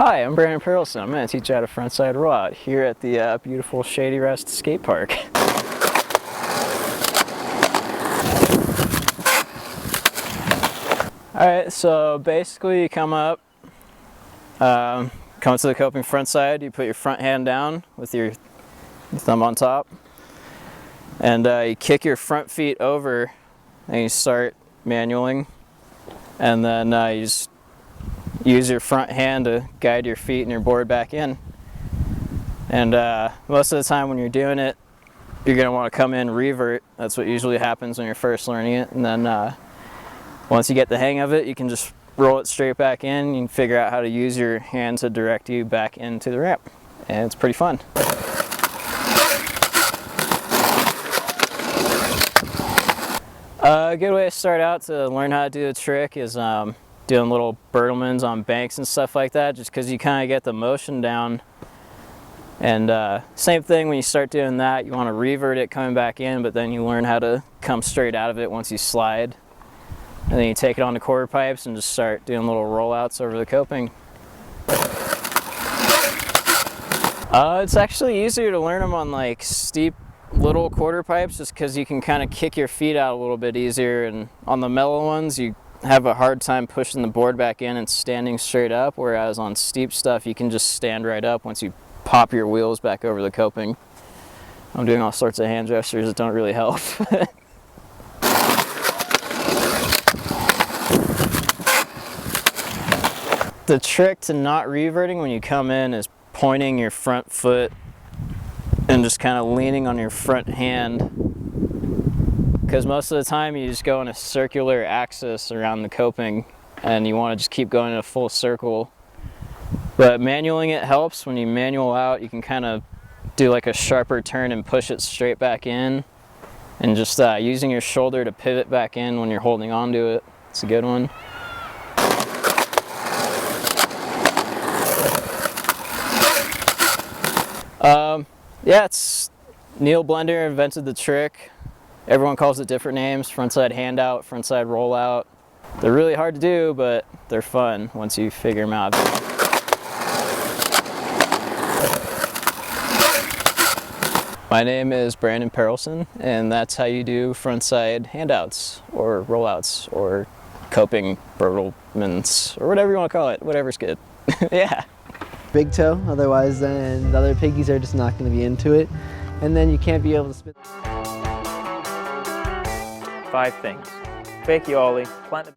Hi, I'm Perelson. I'm going to teach you how to frontside rollout here at the beautiful Shady Rest skate park. Alright, so basically you come up, come to the coping front side, you put your front hand down with your thumb on top, and you kick your front feet over and you start manualing, and then you just use your front hand to guide your feet and your board back in. And most of the time when you're doing it, you're going to want to come in revert. That's what usually happens when you're first learning it. And then once you get the hang of it, you can just roll it straight back in. You can figure out how to use your hand to direct you back into the ramp. And it's pretty fun. A good way to start out to learn how to do the trick is doing little Bertelmans on banks and stuff like that, just because you kind of get the motion down. And same thing when you start doing that, you want to revert it coming back in, but then you learn how to come straight out of it once you slide. And then you take it onto quarter pipes and just start doing little rollouts over the coping. It's actually easier to learn them on like steep little quarter pipes, just because you can kind of kick your feet out a little bit easier, and on the mellow ones you have a hard time pushing the board back in and standing straight up, whereas on steep stuff you can just stand right up once you pop your wheels back over the coping. I'm doing all sorts of hand gestures that don't really help. The trick to not reverting when you come in is pointing your front foot and just kind of leaning on your front hand, because most of the time you just go in a circular axis around the coping and you want to just keep going in a full circle. But manualing it helps. When you manual out, you can kind of do like a sharper turn and push it straight back in, and just using your shoulder to pivot back in when you're holding on to it. It's a good one. Yeah, it's Neil Blender invented the trick. Everyone calls it different names: frontside handout, frontside rollout. They're really hard to do, but they're fun once you figure them out. My name is Perelson, and that's how you do frontside handouts, or rollouts, or coping Bertelmans, or whatever you want to call it. Whatever's good. Yeah. Big toe, otherwise then the other piggies are just not going to be into it, and then you can't be able to spin. 5 things. Fake you ollie, plant the